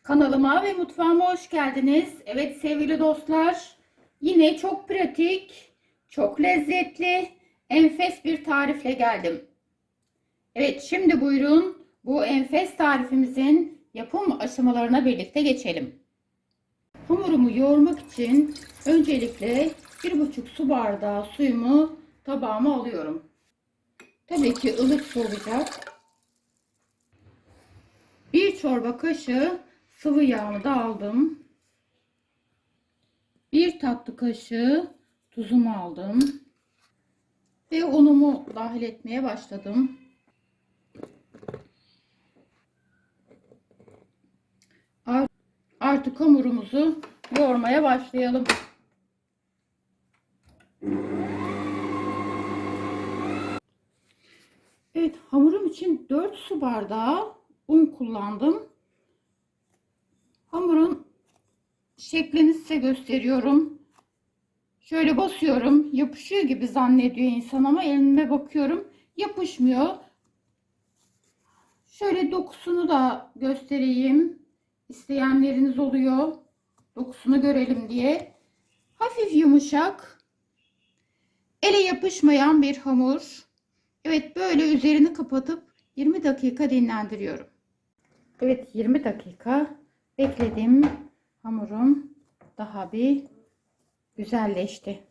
Kanalıma ve mutfağıma hoş geldiniz. Evet sevgili dostlar, yine çok pratik, çok lezzetli, enfes bir tarifle geldim. Evet, şimdi buyurun bu enfes tarifimizin yapım aşamalarına birlikte geçelim. Hamurumu yoğurmak için öncelikle 1,5 su bardağı suyumu tabağıma alıyorum. Tabii ki ılık su olacak. 1 çorba kaşığı sıvı yağımı da aldım. 1 tatlı kaşığı tuzumu aldım. Ve unumu dahil etmeye başladım. Artık hamurumuzu yoğurmaya başlayalım. Evet, hamurum için 4 su bardağı un kullandım. Hamurun şeklini size gösteriyorum. Şöyle basıyorum. Yapışıyor gibi zannediyor insan ama elime bakıyorum. Yapışmıyor. Şöyle dokusunu da göstereyim. İsteyenleriniz oluyor. Dokusunu görelim diye. Hafif yumuşak. Ele yapışmayan bir hamur. Evet, böyle üzerini kapatıp 20 dakika dinlendiriyorum. Evet, 20 dakika bekledim. Hamurum daha bir güzelleşti.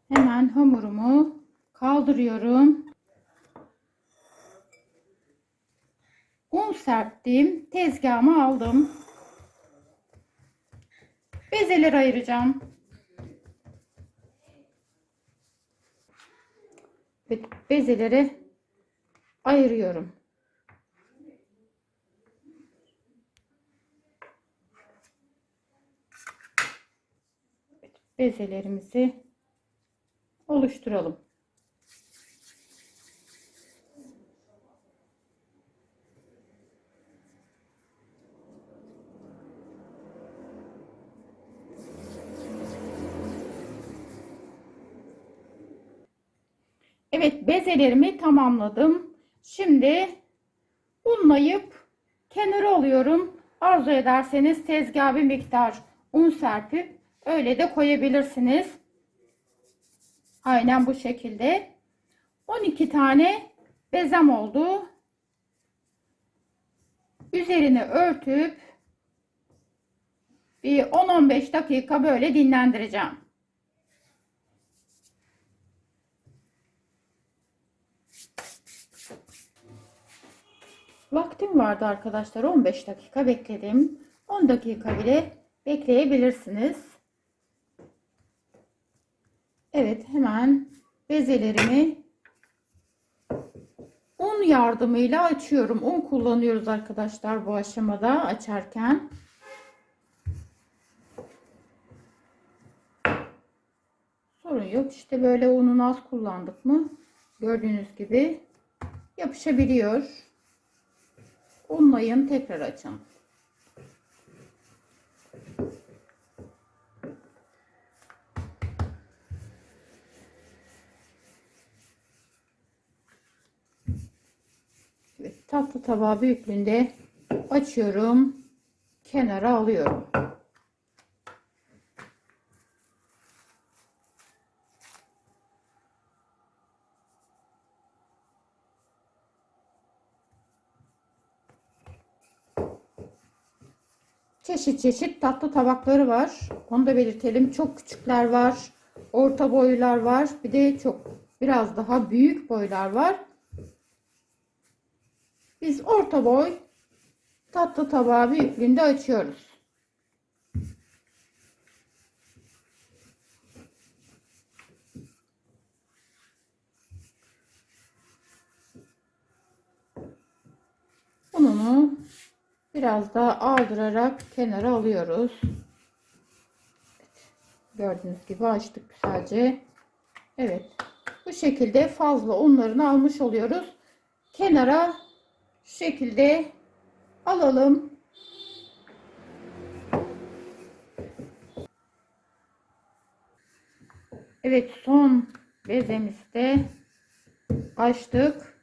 Hemen hamurumu kaldırıyorum. Un serptim. Tezgahıma aldım. Bezeler ayıracağım. Ve bezeleri ayırıyorum. Bezelerimizi oluşturalım. Evet, bezelerimi tamamladım. Şimdi unlayıp kenara alıyorum. Arzu ederseniz tezgaha bir miktar un serpip öyle de koyabilirsiniz. Aynen bu şekilde. 12 tane bezem oldu. Üzerini örtüp bir 10-15 dakika böyle dinlendireceğim. Vaktim vardı arkadaşlar. 15 dakika bekledim. 10 dakika bile bekleyebilirsiniz. Evet, hemen bezelerimi un yardımıyla açıyorum. Un kullanıyoruz arkadaşlar bu aşamada açarken. Sorun yok. İşte böyle ununu az kullandık mı gördüğünüz gibi yapışabiliyor. Unlayın, tekrar açın. Evet, tatlı tabağı büyüklüğünde açıyorum. Kenara alıyorum. Çeşit çeşit tatlı tabakları var. Onu da belirtelim. Çok küçükler var. Orta boylar var. Bir de biraz daha büyük boylar var. Biz orta boy tatlı tabağı büyüklüğünde açıyoruz. Ununu biraz daha aldırarak kenara alıyoruz. Evet, gördüğünüz gibi açtık güzelce. Evet, bu şekilde fazla unlarını almış oluyoruz. Kenara şu şekilde alalım. Evet, son bezemizi de açtık.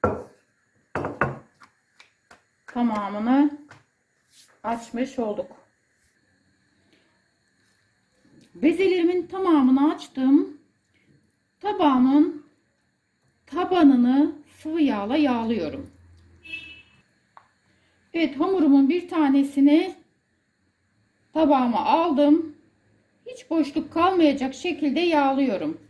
Tamamını açmış olduk. Bezelerimin tamamını açtım. Tabağımın tabanını sıvı yağla yağlıyorum. Evet, hamurumun bir tanesini tabağıma aldım. Hiç boşluk kalmayacak şekilde yağlıyorum.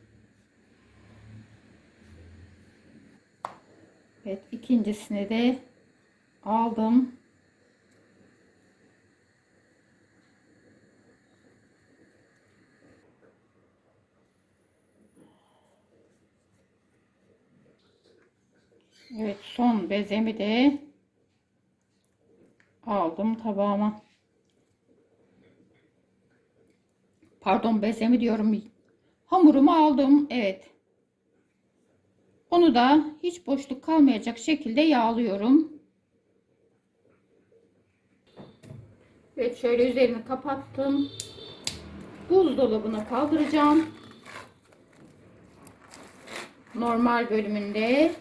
Evet, ikincisini de aldım. Evet, son bezemi de aldım tabağıma. Pardon, bezemi diyorum. Hamurumu aldım. Evet. Onu da hiç boşluk kalmayacak şekilde yağlıyorum. Evet, şöyle üzerini kapattım. Buzdolabına kaldıracağım. Normal bölümünde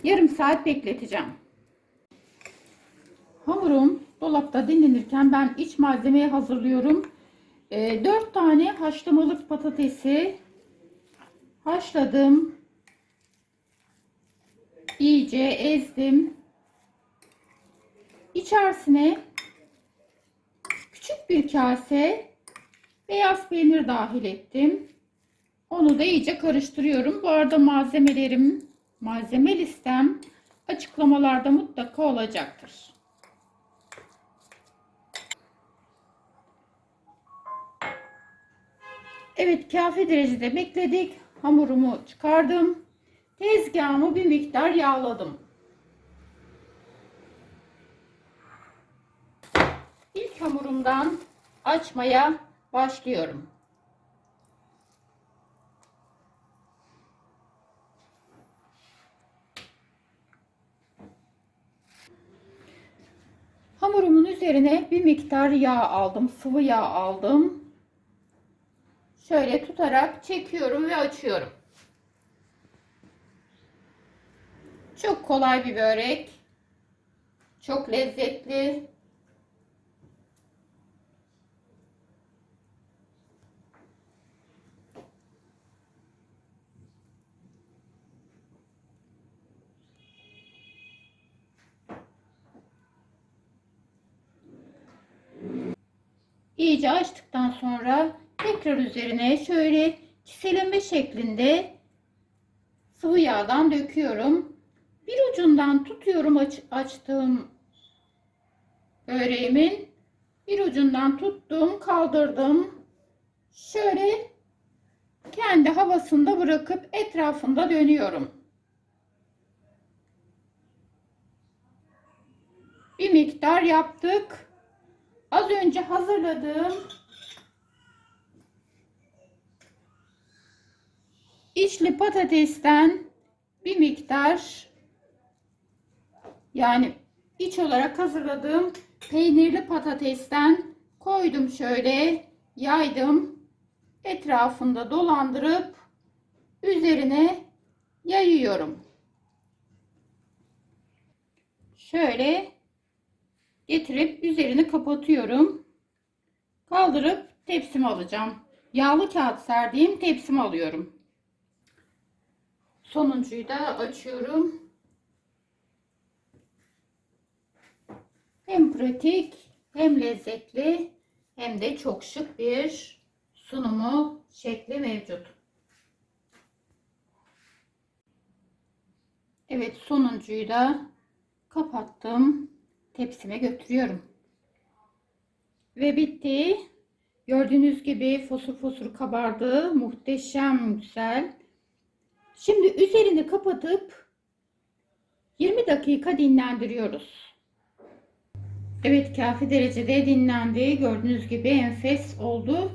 yarım saat bekleteceğim. Hamurum dolapta dinlenirken ben iç malzemeyi hazırlıyorum. 4 tane haşlamalık patatesi haşladım. İyice ezdim. İçerisine küçük bir kase beyaz peynir dahil ettim. Onu da iyice karıştırıyorum. Bu arada malzeme listem açıklamalarda mutlaka olacaktır. Evet, kafi derecede bekledik. Hamurumu çıkardım. Tezgahımı bir miktar yağladım. İlk hamurumdan açmaya başlıyorum. Hamurumun üzerine bir miktar yağ aldım. Sıvı yağ aldım. Şöyle tutarak çekiyorum ve açıyorum. Çok kolay bir börek. Çok lezzetli. İyice açtıktan sonra tekrar üzerine şöyle çiseleme şeklinde sıvı yağdan döküyorum. Bir ucundan tutuyorum açtığım böreğimin. Bir ucundan tuttum, kaldırdım. Şöyle kendi havasında bırakıp etrafında dönüyorum. Bir miktar yaptık. Az önce hazırladığım içli patatesten bir miktar, yani iç olarak hazırladığım peynirli patatesten koydum, şöyle yaydım. Etrafında dolandırıp üzerine yayıyorum. Şöyle getirip üzerini kapatıyorum. Kaldırıp tepsime alacağım. Yağlı kağıt serdiğim tepsimi alıyorum. Sonuncuyu da açıyorum. Hem pratik, hem lezzetli, hem de çok şık bir sunumu şekli mevcut. Evet, sonuncuyu da kapattım. Tepsime götürüyorum. Ve bitti. Gördüğünüz gibi fosur fosur kabardı. Muhteşem güzel. Şimdi üzerini kapatıp 20 dakika dinlendiriyoruz. Evet, kafi derecede dinlendi. Gördüğünüz gibi enfes oldu.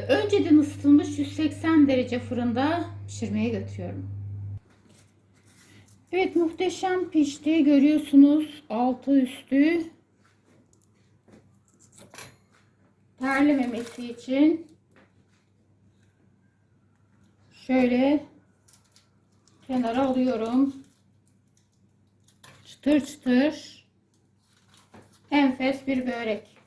Önceden ısıtılmış 180 derece fırında pişirmeye götürüyorum. Evet, muhteşem pişti. Görüyorsunuz, altı üstü terlememesi için şöyle kenara alıyorum. Çıtır çıtır. Enfes bir börek.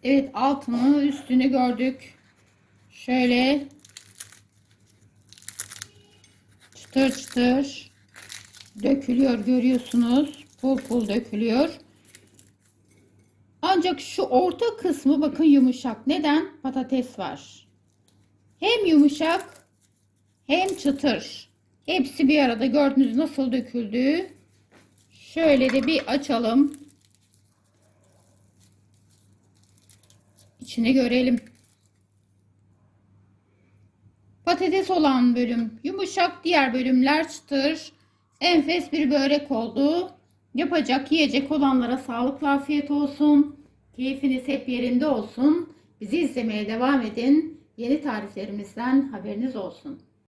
Evet, altını üstünü gördük. Şöyle çıtır çıtır dökülüyor, görüyorsunuz. Pul pul dökülüyor. Ancak şu orta kısmı bakın yumuşak. Neden? Patates var. Hem yumuşak hem çıtır. Hepsi bir arada, gördünüz nasıl döküldü. Şöyle de bir açalım. İçini görelim. Patates olan bölüm yumuşak, diğer bölümler çıtır. Enfes bir börek oldu. Yapacak, yiyecek olanlara sağlıklı, afiyet olsun. Keyfiniz hep yerinde olsun. Bizi izlemeye devam edin. Yeni tariflerimizden haberiniz olsun.